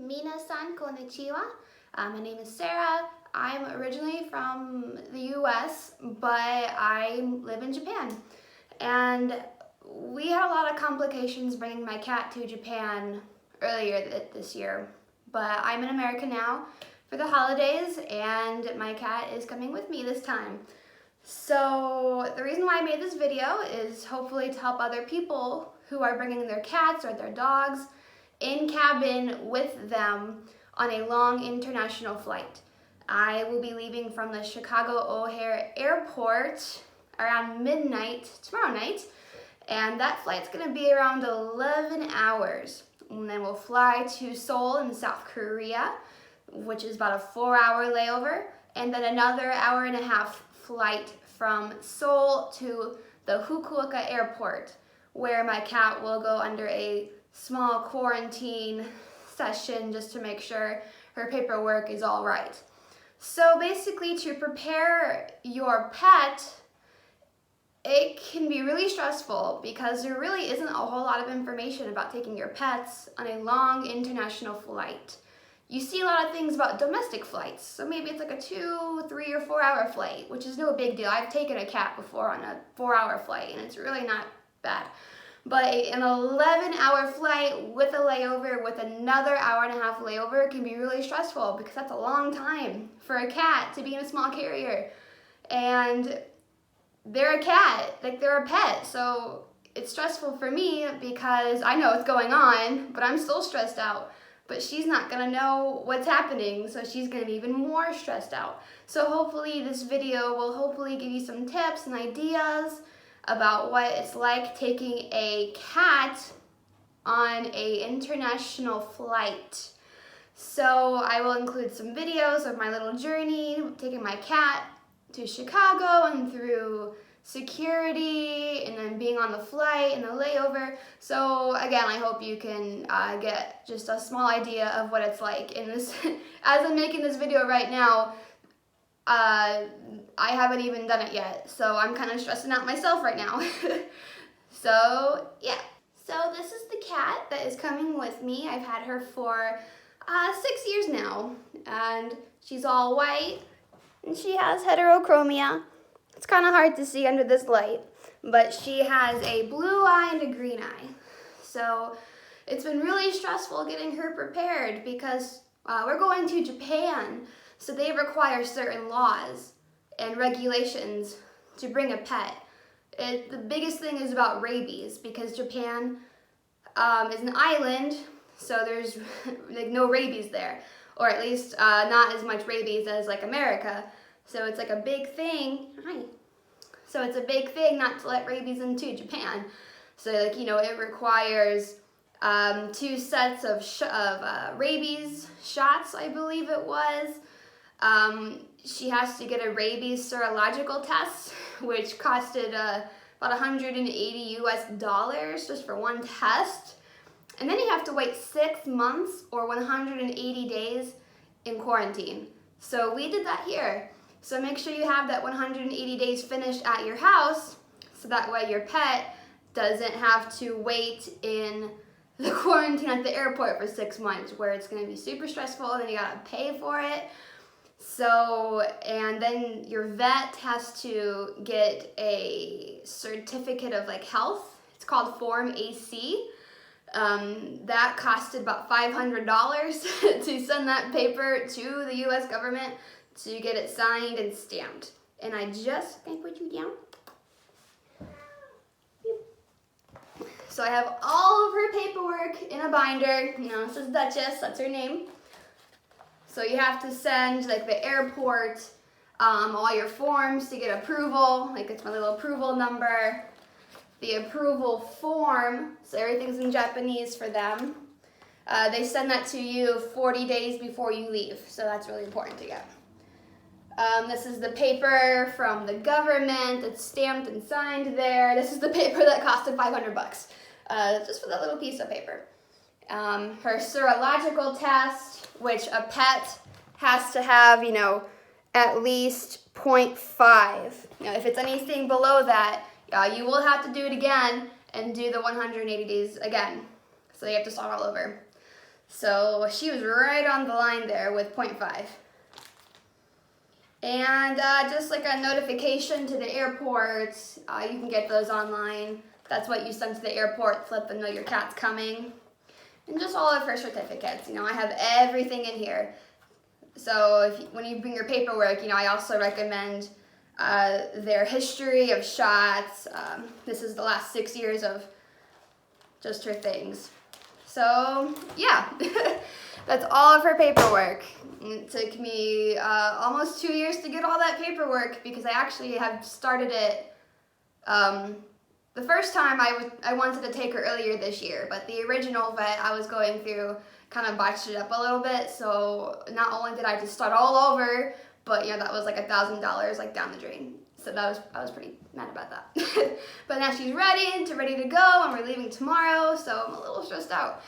Minasan konnichiwa. My name is Sarah. I'm originally from the US, but I live in Japan. And we had a lot of complications bringing my cat to Japan earlier this year. But I'm in America now for the holidays, and my cat is coming with me this time. So the reason why I made this video is hopefully to help other people who are bringing their cats or their dogs in cabin with them on a long international flight. I will be leaving from the Chicago O'Hare Airport around midnight tomorrow night, and that flight's gonna be around 11 hours. And then we'll fly to Seoul in South Korea, which is about a 4-hour layover, and then another hour and a half flight from Seoul to the Fukuoka Airport, where my cat will go under a small quarantine session just to make sure her paperwork is all right. So basically, to prepare your pet, it can be really stressful because there really isn't a whole lot of information about taking your pets on a long international flight. You see a lot of things about domestic flights, so maybe it's like a 2, 3, or 4-hour flight, which is no big deal. I've taken a cat before on a 4-hour flight, and it's really not bad. But an 11-hour flight with a layover, with another hour and a half layover, can be really stressful because that's a long time for a cat to be in a small carrier. And they're a cat, like they're a pet, so it's stressful for me because I know what's going on, but I'm still stressed out. But she's not gonna know what's happening, so she's gonna be even more stressed out. So hopefully this video will hopefully give you some tips and ideas about what it's like taking a cat on a international flight. So I will include some videos of my little journey, taking my cat to Chicago and through security and then being on the flight and the layover. So again, I hope you can get just a small idea of what it's like in this. As I'm making this video right now, I haven't even done it yet, so I'm kind of stressing out myself right now. So yeah, so this is the cat that is coming with me. I've had her for 6 years now, and she's all white, and she has heterochromia. It's kind of hard to see under this light, but she has a blue eye and a green eye. So it's been really stressful getting her prepared because we're going to Japan, so they require certain laws and regulations to bring a pet. The biggest thing is about rabies because Japan is an island, so there's like no rabies there, or at least not as much rabies as like America. So it's like a big thing. Hi. So it's a big thing not to let rabies into Japan. So like, you know, it requires 2 sets of rabies shots, I believe it was. She has to get a rabies serological test, which costed about $180 US just for one test. And then you have to wait 6 months or 180 days in quarantine. So we did that here. So make sure you have that 180 days finished at your house, so that way your pet doesn't have to wait in the quarantine at the airport for 6 months, where it's gonna be super stressful, and then you gotta pay for it. So, and then your vet has to get a certificate of like health. It's called Form AC. That costed about $500 to send that paper to the US government to get it signed and stamped. And I just, can I put you down? So I have all of her paperwork in a binder. You know, this is Duchess, that's her name. So you have to send like the airport all your forms to get approval. Like it's my little approval number, the approval form. So everything's in Japanese for them. They send that to you 40 days before you leave. So that's really important to get. This is the paper from the government. It's stamped and signed there. This is the paper that costed $500, just for that little piece of paper. Her serological test, which a pet has to have, you know, at least 0.5. Now, if it's anything below that, you will have to do it again and do the 180 days again. So you have to start all over. So she was right on the line there with 0.5. And just like a notification to the airport, you can get those online. That's what you send to the airport to let them know your cat's coming. And just all of her certificates. I have everything in here. So when you bring your paperwork, I also recommend their history of shots. This is the last 6 years of just her things. So yeah, that's all of her paperwork. It took me almost 2 years to get all that paperwork because I actually have started it. The first time I wanted to take her earlier this year, but the original vet I was going through kind of botched it up a little bit. So not only did I just start all over, but that was like $1,000 like down the drain. So I was pretty mad about that. But now she's ready to go, and we're leaving tomorrow, so I'm a little stressed out.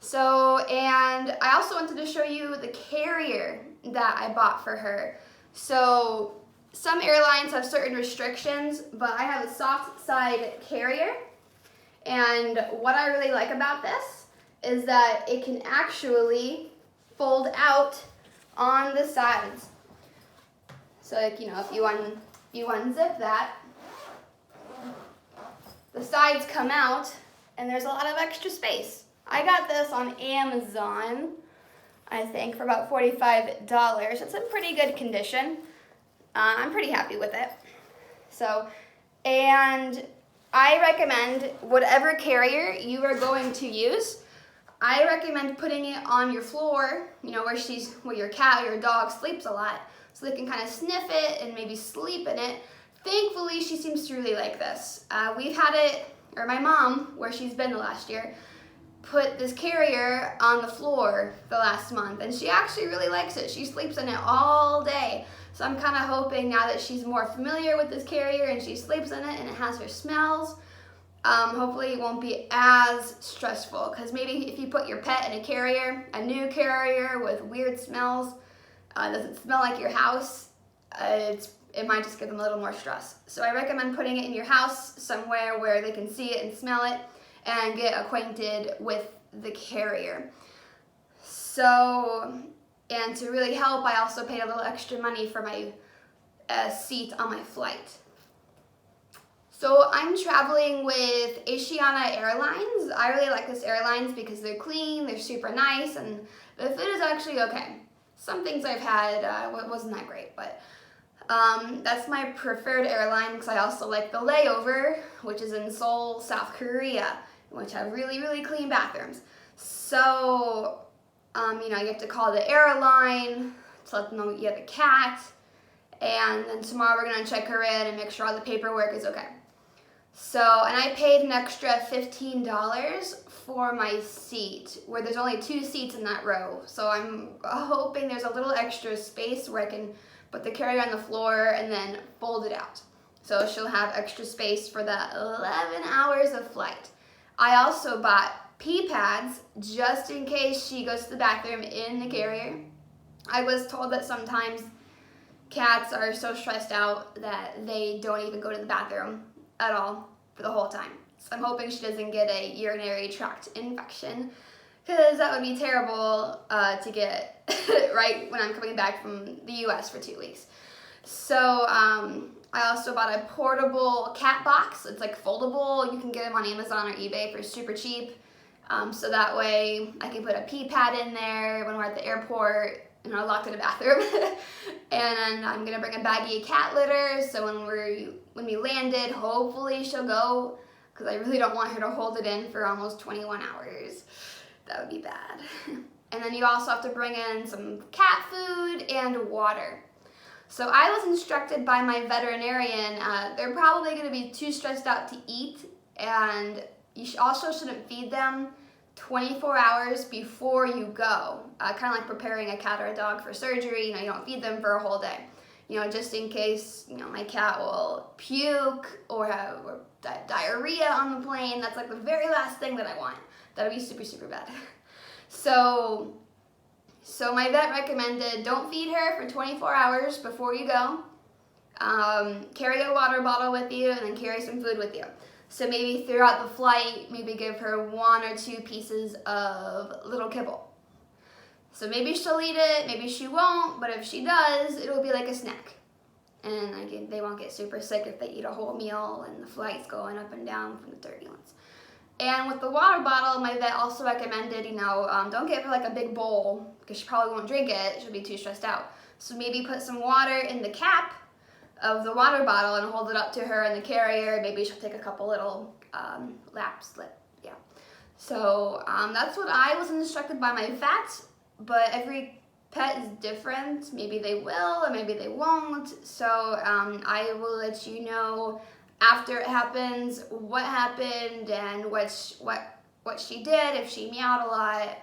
So, and I also wanted to show you the carrier that I bought for her. So some airlines have certain restrictions, but I have a soft side carrier. And what I really like about this is that it can actually fold out on the sides. So if you unzip that, the sides come out and there's a lot of extra space. I got this on Amazon, I think, for about $45. It's in pretty good condition. I'm pretty happy with it. So, and I recommend whatever carrier you are going to use, I recommend putting it on your floor, where your cat or your dog sleeps a lot, so they can kind of sniff it and maybe sleep in it. Thankfully, she seems to really like this. We've had it, or my mom, where she's been the last year, put this carrier on the floor the last month, and she actually really likes it. She sleeps in it all day. So I'm kind of hoping now that she's more familiar with this carrier and she sleeps in it and it has her smells, hopefully it won't be as stressful, because maybe if you put your pet in a new carrier with weird smells, doesn't smell like your house, it might just give them a little more stress. So I recommend putting it in your house somewhere where they can see it and smell it and get acquainted with the carrier. So, and to really help, I also paid a little extra money for my seat on my flight. So I'm traveling with Asiana Airlines. I really like this airlines because they're clean, they're super nice, and the food is actually okay. Some things I've had wasn't that great, but that's my preferred airline because I also like the layover, which is in Seoul, South Korea, which have really, really clean bathrooms. So, you have to call the airline to let them know you have a cat, and then tomorrow we're gonna check her in and make sure all the paperwork is okay. So, and I paid an extra $15 for my seat, where there's only 2 seats in that row. So I'm hoping there's a little extra space where I can put the carrier on the floor and then fold it out. So she'll have extra space for the 11 hours of flight. I also bought pee pads just in case she goes to the bathroom in the carrier. I was told that sometimes cats are so stressed out that they don't even go to the bathroom at all for the whole time. So I'm hoping she doesn't get a urinary tract infection, because that would be terrible to get right when I'm coming back from the US for 2 weeks. So I also bought a portable cat box. It's like foldable. You can get them on Amazon or eBay for super cheap. So that way I can put a pee pad in there when we're at the airport and we're locked in a bathroom. And I'm gonna bring a baggie of cat litter, so when we landed, hopefully she'll go, because I really don't want her to hold it in for almost 21 hours. That would be bad. And then you also have to bring in some cat food and water. So I was instructed by my veterinarian, they're probably gonna be too stressed out to eat, and you also shouldn't feed them 24 hours before you go. Kind of like preparing a cat or a dog for surgery. You don't feed them for a whole day. Just in case, my cat will puke or have diarrhea on the plane. That's like the very last thing that I want. That would be super, super bad. So my vet recommended don't feed her for 24 hours before you go. Carry a water bottle with you, and then carry some food with you. So maybe throughout the flight, maybe give her 1 or 2 pieces of little kibble. So maybe she'll eat it, maybe she won't, but if she does, it'll be like a snack. And like, they won't get super sick if they eat a whole meal and the flight's going up and down from the turbulence. And with the water bottle, my vet also recommended, don't get her like a big bowl because she probably won't drink it. She'll be too stressed out. So maybe put some water in the cap of the water bottle and hold it up to her in the carrier. Maybe she'll take a couple little laps. Yeah. So that's what I was instructed by my vet, but every pet is different. Maybe they will or maybe they won't. So I will let you know after it happens what happened and what she did, if she meowed a lot.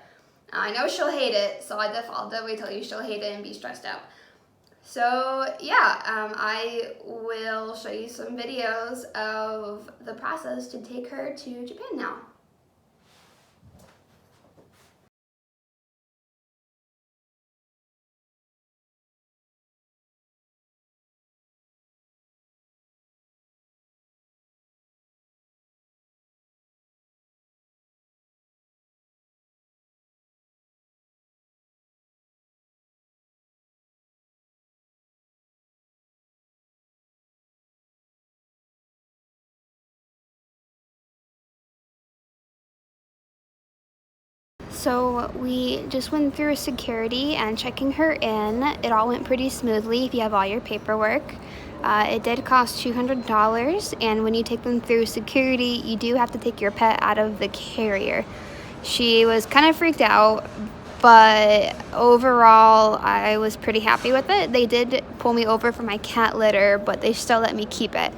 I know she'll hate it, so I'll definitely tell you she'll hate it and be stressed out. So yeah, I will show you some videos of the process to take her to Japan now. So we just went through security and checking her in. It all went pretty smoothly if you have all your paperwork. It did cost $200, and when you take them through security, you do have to take your pet out of the carrier. She was kind of freaked out, but overall I was pretty happy with it. They did pull me over for my cat litter, but they still let me keep it.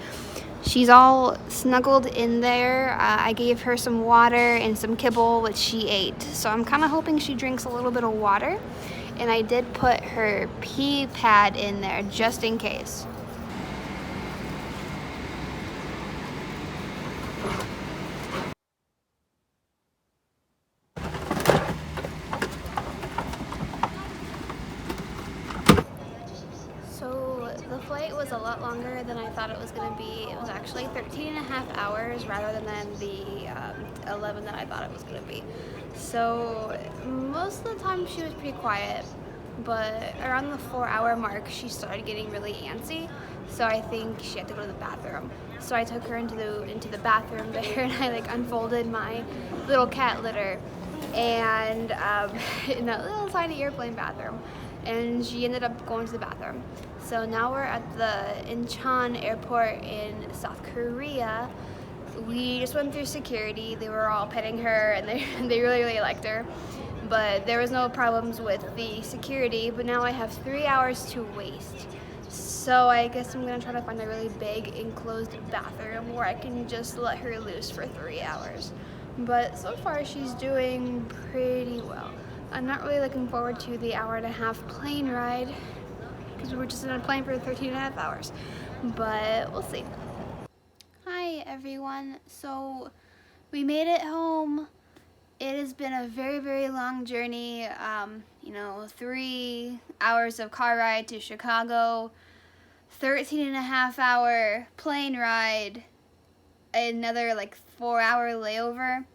She's all snuggled in there. I gave her some water and some kibble, which she ate. So I'm kind of hoping she drinks a little bit of water. And I did put her pee pad in there just in case. So the flight was a lot longer than I thought it was going to be. It was actually 13 and a half hours rather than the 11 that I thought it was going to be. So most of the time she was pretty quiet, but around the 4-hour mark she started getting really antsy. So I think she had to go to the bathroom. So I took her into the bathroom there, and I like unfolded my little cat litter, and in that little tiny airplane bathroom. And she ended up going to the bathroom. So now we're at the Incheon airport in South Korea. We just went through security. They were all petting her, and they really, really liked her. But there was no problems with the security, but now I have 3 hours to waste. So I guess I'm gonna try to find a really big enclosed bathroom where I can just let her loose for 3 hours. But so far she's doing pretty well. I'm not really looking forward to the 1.5-hour plane ride because we're just in a plane for 13.5 hours, but we'll see. Hi everyone, so we made it home. It has been a very, very long journey, 3 hours of car ride to Chicago, 13.5-hour plane ride, another like 4-hour layover,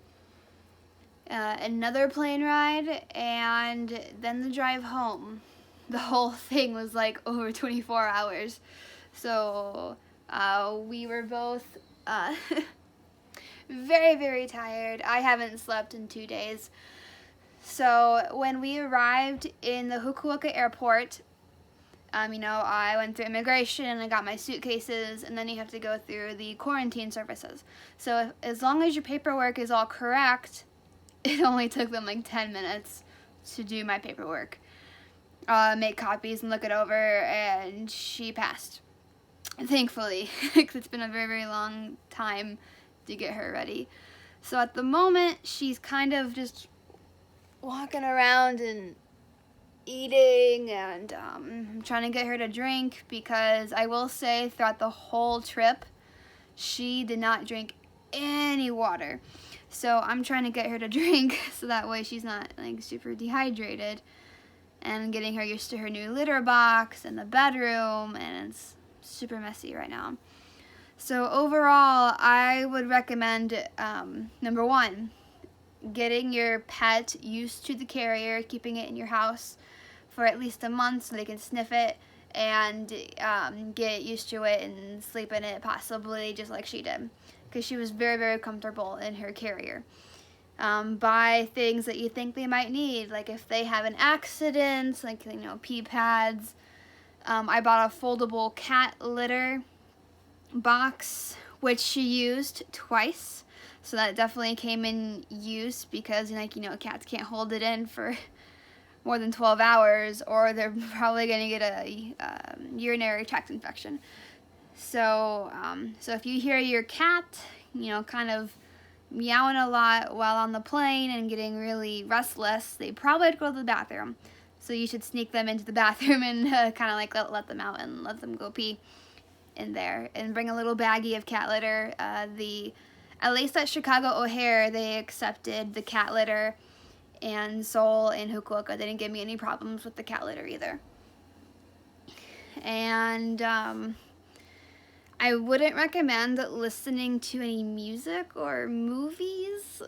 another plane ride, and then the drive home. The whole thing was like over 24 hours. So we were both very, very tired. I haven't slept in 2 days. So when we arrived in the Fukuoka airport, I went through immigration and I got my suitcases, and then you have to go through the quarantine services. So as long as your paperwork is all correct, it only took them like 10 minutes to do my paperwork, make copies and look it over, and she passed. Thankfully, because it's been a very, very long time to get her ready. So at the moment, she's kind of just walking around and eating, and I'm trying to get her to drink, because I will say throughout the whole trip, she did not drink any water. So I'm trying to get her to drink so that way she's not like super dehydrated, and getting her used to her new litter box and the bedroom, and it's super messy right now. So overall, I would recommend, number one, getting your pet used to the carrier, keeping it in your house for at least a month so they can sniff it and get used to it and sleep in it, possibly just like she did, because she was very, very comfortable in her carrier. Buy things that you think they might need, like if they have an accident, like, you know, pee pads. I bought a foldable cat litter box, which she used twice, so that definitely came in use, because, like, you know, cats can't hold it in for more than 12 hours or they're probably going to get a urinary tract infection. So so if you hear your cat, you know, kind of meowing a lot while on the plane and getting really restless, they probably have to go to the bathroom. So you should sneak them into the bathroom and kind of like let them out and let them go pee in there. And bring a little baggie of cat litter. At least at Chicago O'Hare, they accepted the cat litter, and Seoul and Fukuoka didn't give me any problems with the cat litter either. And I wouldn't recommend listening to any music or movies.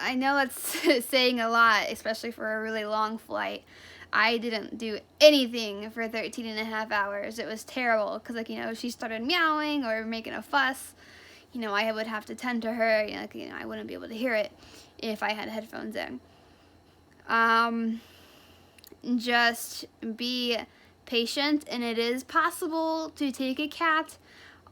I know that's saying a lot, especially for a really long flight. I didn't do anything for 13 and a half hours. It was terrible because, like, you know, she started meowing or making a fuss. You know, I would have to tend to her. You know, I wouldn't be able to hear it if I had headphones in. Just be patient, and it is possible to take a cat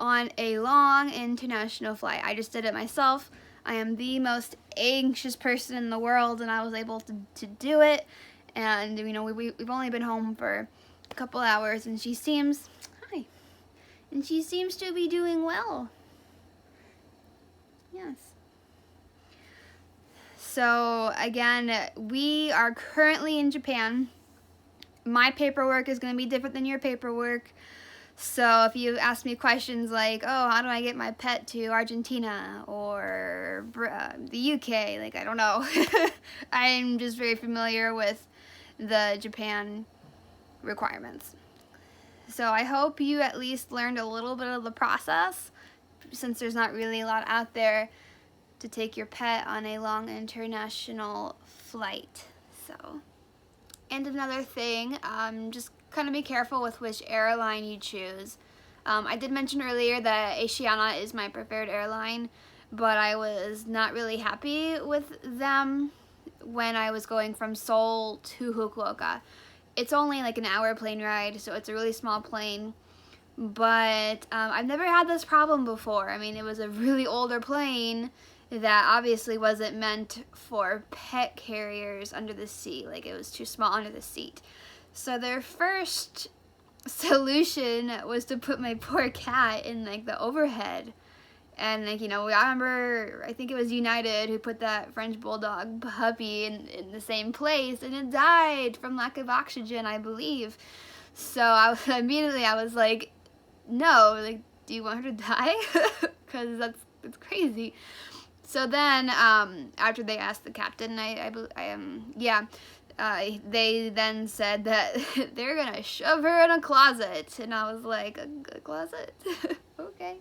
on a long international flight. I just did it myself. I am the most anxious person in the world, and I was able to do it. And, you know, we've only been home for a couple hours, and she seems to be doing well. Yes. So again, we are currently in Japan. My paperwork is going to be different than your paperwork. So if you ask me questions like, oh, how do I get my pet to Argentina or the UK? Like, I don't know. I'm just very familiar with the Japan requirements. So I hope you at least learned a little bit of the process, since there's not really a lot out there to take your pet on a long international flight. So, and another thing, just kind of be careful with which airline you choose. I did mention earlier that Asiana is my preferred airline, but I was not really happy with them when I was going from Seoul to Fukuoka. It's only like an hour plane ride, so it's a really small plane. But I've never had this problem before. I mean, it was a really older plane that obviously wasn't meant for pet carriers under the seat. Like, it was too small under the seat. So their first solution was to put my poor cat in, like, the overhead. And, like, you know, I remember, I think it was United who put that French Bulldog puppy in the same place, and it died from lack of oxygen, I believe. So I was like, no, like, do you want her to die? Because that's crazy. So then, after they asked the captain, they then said that they're gonna shove her in a closet, and I was like, a closet? Okay.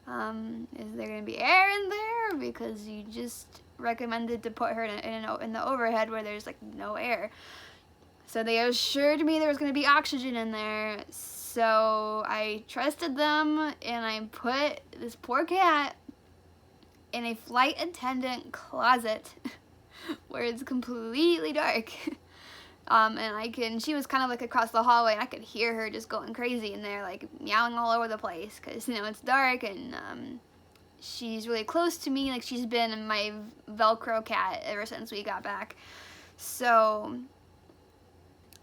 Is there gonna be air in there? Because you just recommended to put her in the overhead where there's, like, no air. So they assured me there was gonna be oxygen in there. So I trusted them, and I put this poor cat in a flight attendant closet where it's completely dark. And she was kind of like across the hallway, and I could hear her just going crazy in there, like meowing all over the place, because, you know, it's dark, and she's really close to me. Like, she's been my Velcro cat ever since we got back. So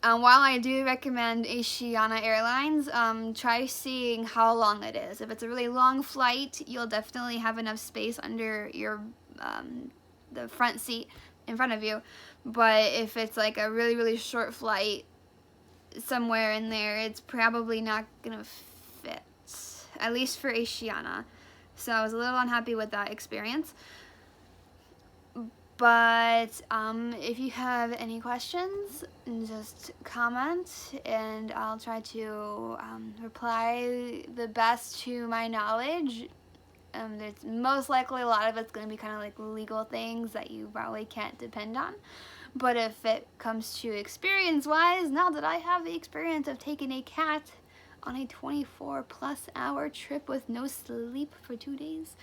while I do recommend Asiana Airlines, try seeing how long it is. If it's a really long flight, you'll definitely have enough space under your the front seat in front of you. But if it's like a really, really short flight, somewhere in there, it's probably not gonna fit, at least for Asiana. So I was a little unhappy with that experience. But if you have any questions, just comment, and I'll try to reply the best to my knowledge There's most likely a lot of it's going to be kind of like legal things that you probably can't depend on. But if it comes to experience-wise, now that I have the experience of taking a cat on a 24-plus-hour trip with no sleep for 2 days,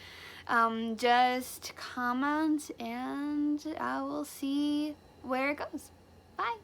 just comment and I will see where it goes. Bye.